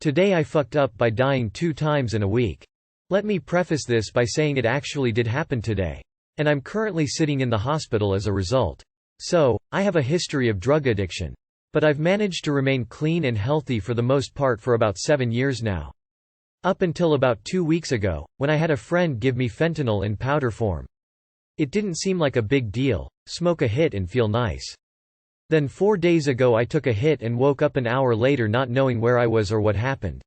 Today I fucked up by dying 2 times in a week. Let me preface this by saying it actually did happen today. And I'm currently sitting in the hospital as a result. So, I have a history of drug addiction. But I've managed to remain clean and healthy for the most part for about 7 years now. Up until about 2 weeks ago, when I had a friend give me fentanyl in powder form. It didn't seem like a big deal, smoke a hit and feel nice. Then 4 days ago I took a hit and woke up an hour later not knowing where I was or what happened.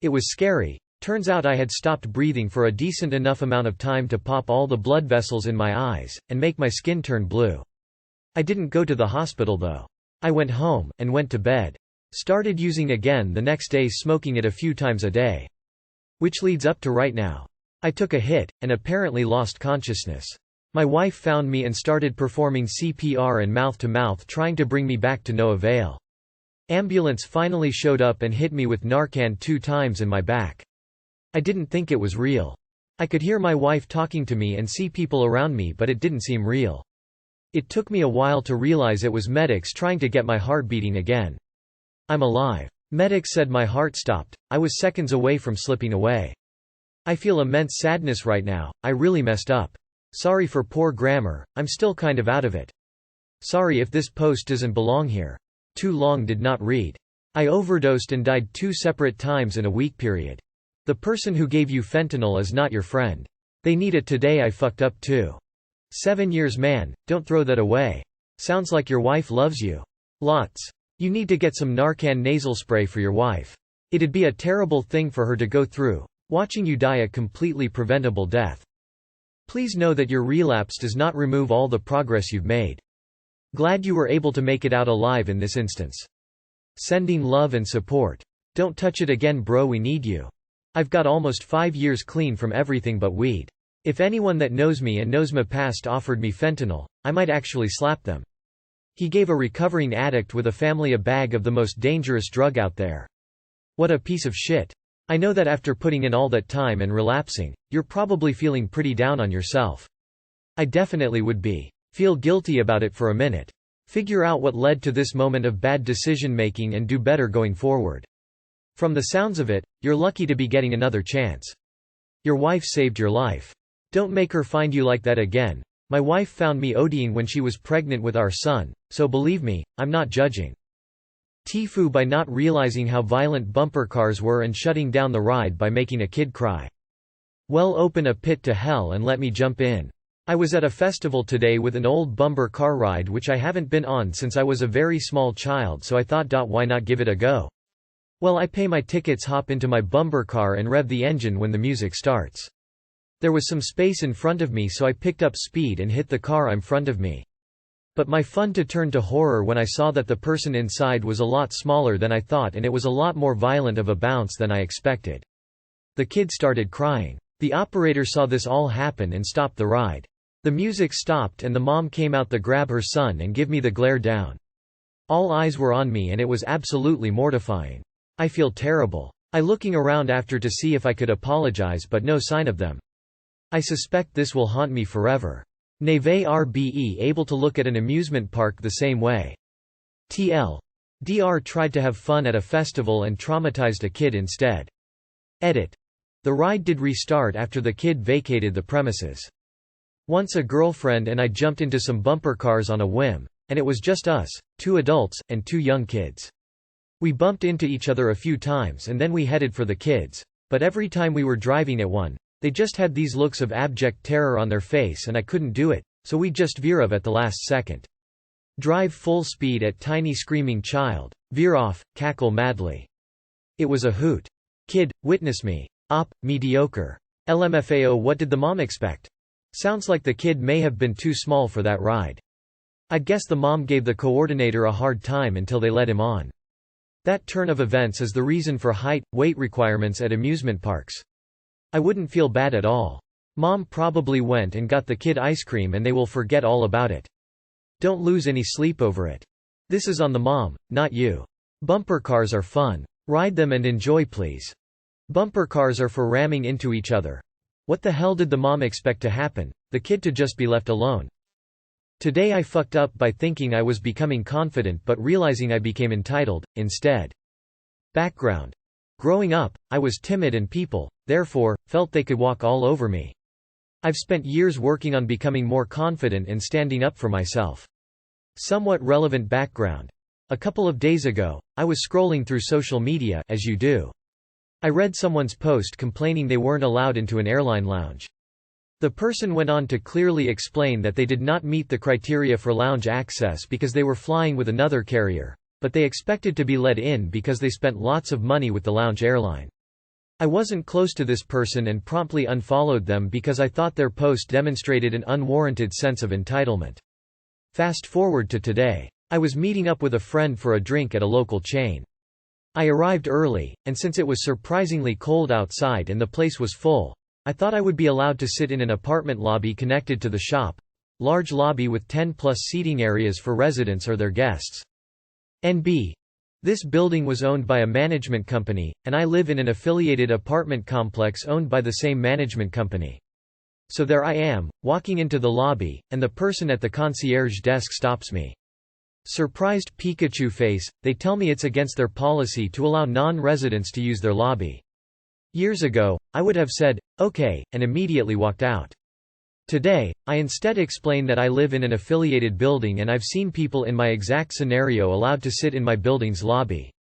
It was scary. Turns out I had stopped breathing for a decent enough amount of time to pop all the blood vessels in my eyes, and make my skin turn blue. I didn't go to the hospital though. I went home, and went to bed. Started using again the next day, smoking it a few times a day. Which leads up to right now. I took a hit, and apparently lost consciousness. My wife found me and started performing CPR and mouth-to-mouth trying to bring me back to no avail. Ambulance finally showed up and hit me with Narcan 2 times in my back. I didn't think it was real. I could hear my wife talking to me and see people around me, but it didn't seem real. It took me a while to realize it was medics trying to get my heart beating again. I'm alive. Medics said my heart stopped. I was seconds away from slipping away. I feel immense sadness right now. I really messed up. Sorry for poor grammar, I'm still kind of out of it. Sorry if this post doesn't belong here. Too long did not read. I overdosed and died 2 separate times in a week period. The person who gave you fentanyl is not your friend. They need it today. I fucked up too. 7 years, man, don't throw that away. Sounds like your wife loves you. Lots. You need to get some Narcan nasal spray for your wife. It'd be a terrible thing for her to go through, watching you die a completely preventable death. Please know that your relapse does not remove all the progress you've made. Glad you were able to make it out alive in this instance. Sending love and support. Don't touch it again, bro, we need you. I've got almost 5 years clean from everything but weed. If anyone that knows me and knows my past offered me fentanyl, I might actually slap them. He gave a recovering addict with a family a bag of the most dangerous drug out there. What a piece of shit. I know that after putting in all that time and relapsing, you're probably feeling pretty down on yourself. I definitely would be. Feel guilty about it for a minute. Figure out what led to this moment of bad decision making and do better going forward. From the sounds of it, you're lucky to be getting another chance. Your wife saved your life. Don't make her find you like that again. My wife found me ODing when she was pregnant with our son, so believe me, I'm not judging. TIFU by not realizing how violent bumper cars were and shutting down the ride by making a kid cry. Well, open a pit to hell and let me jump in. I was at a festival today with an old bumper car ride which I haven't been on since I was a very small child, so I thought, why not give it a go? Well, I pay my tickets, hop into my bumper car and rev the engine when the music starts. There was some space in front of me, so I picked up speed and hit the car in front of me. But my fun turned to horror when I saw that the person inside was a lot smaller than I thought, and it was a lot more violent of a bounce than I expected. The kid started crying. The operator saw this all happen and stopped the ride. The music stopped and the mom came out to grab her son and give me the glare down. All eyes were on me and it was absolutely mortifying. I feel terrible. I looking around after to see if I could apologize, but no sign of them. I suspect this will haunt me forever. Never be able to look at an amusement park the same way. Dr tried to have fun at a festival and traumatized a kid instead. Edit. The ride did restart after the kid vacated the premises. Once a girlfriend and I jumped into some bumper cars on a whim, and it was just us, 2 adults, and 2 young kids. We bumped into each other a few times and then we headed for the kids, but every time we were driving at one, they just had these looks of abject terror on their face and I couldn't do it, so we just veer off at the last second. Drive full speed at tiny screaming child, veer off, cackle madly. It was a hoot. Kid, witness me. Op, mediocre. LMFAO. What did the mom expect? Sounds like the kid may have been too small for that ride. I'd guess the mom gave the coordinator a hard time until they let him on. That turn of events is the reason for height, weight requirements at amusement parks. I wouldn't feel bad at all. Mom probably went and got the kid ice cream and they will forget all about it. Don't lose any sleep over it. This is on the mom, not you. Bumper cars are fun. Ride them and enjoy, please. Bumper cars are for ramming into each other. What the hell did the mom expect to happen? The kid to just be left alone. Today I fucked up by thinking I was becoming confident but realizing I became entitled, instead. Background. Growing up, I was timid and people, therefore, felt they could walk all over me. I've spent years working on becoming more confident and standing up for myself. Somewhat relevant background. A couple of days ago, I was scrolling through social media, as you do. I read someone's post complaining they weren't allowed into an airline lounge. The person went on to clearly explain that they did not meet the criteria for lounge access because they were flying with another carrier, but they expected to be let in because they spent lots of money with the lounge airline. I wasn't close to this person and promptly unfollowed them because I thought their post demonstrated an unwarranted sense of entitlement. Fast forward to today. I was meeting up with a friend for a drink at a local chain. I arrived early, and since it was surprisingly cold outside and the place was full, I thought I would be allowed to sit in an apartment lobby connected to the shop. Large lobby with 10+ seating areas for residents or their guests. NB. This building was owned by a management company, and I live in an affiliated apartment complex owned by the same management company. So there I am, walking into the lobby, and the person at the concierge desk stops me. Surprised Pikachu face, they tell me it's against their policy to allow non-residents to use their lobby. Years ago, I would have said, okay, and immediately walked out. Today, I instead explain that I live in an affiliated building and I've seen people in my exact scenario allowed to sit in my building's lobby.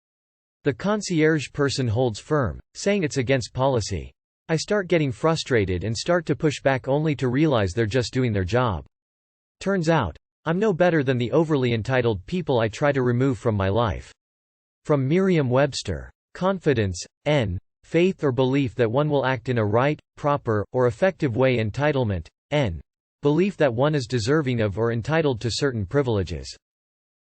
The concierge person holds firm, saying it's against policy. I start getting frustrated and start to push back only to realize they're just doing their job. Turns out, I'm no better than the overly entitled people I try to remove from my life. From Merriam-Webster. Confidence, n. Faith or belief that one will act in a right, proper, or effective way. Entitlement, n. Belief that one is deserving of or entitled to certain privileges.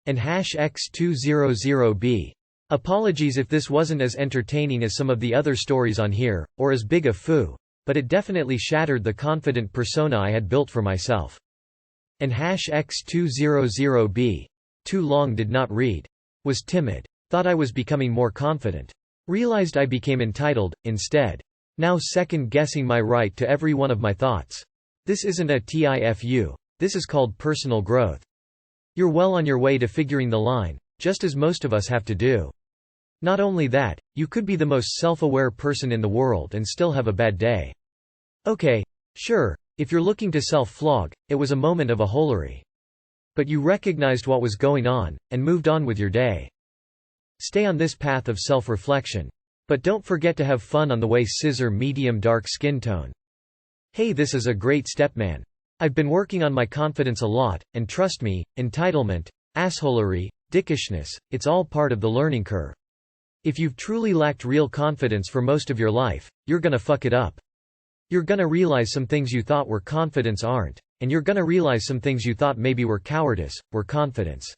And #X200B. Apologies if this wasn't as entertaining as some of the other stories on here, or as big a foo, but it definitely shattered the confident persona I had built for myself. And #X200B. Too long did not read. Was timid. Thought I was becoming more confident. Realized I became entitled, instead. Now second-guessing my right to every one of my thoughts. This isn't a TIFU. This is called personal growth. You're well on your way to figuring the line, just as most of us have to do. Not only that, you could be the most self-aware person in the world and still have a bad day. Okay, sure, if you're looking to self-flog, it was a moment of aholery. But you recognized what was going on, and moved on with your day. Stay on this path of self-reflection. But don't forget to have fun on the way. Scissor medium dark skin tone. Hey, this is a great step, man. I've been working on my confidence a lot, and trust me, entitlement, assholery, dickishness, it's all part of the learning curve. If you've truly lacked real confidence for most of your life, you're gonna fuck it up. You're gonna realize some things you thought were confidence aren't, and you're gonna realize some things you thought maybe were cowardice, were confidence.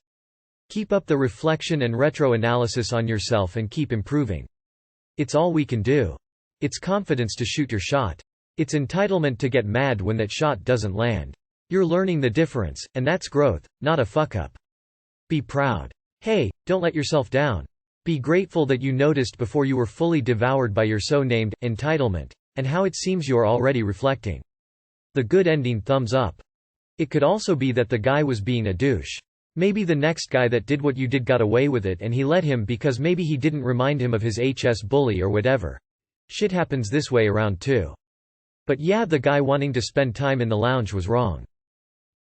Keep up the reflection and retro-analysis on yourself and keep improving. It's all we can do. It's confidence to shoot your shot. It's entitlement to get mad when that shot doesn't land. You're learning the difference, and that's growth, not a fuck-up. Be proud. Hey, don't let yourself down. Be grateful that you noticed before you were fully devoured by your so-named entitlement, and how it seems you are already reflecting. The good ending thumbs up. It could also be that the guy was being a douche. Maybe the next guy that did what you did got away with it and he let him because maybe he didn't remind him of his HS bully or whatever. Shit happens this way around too. But yeah, the guy wanting to spend time in the lounge was wrong.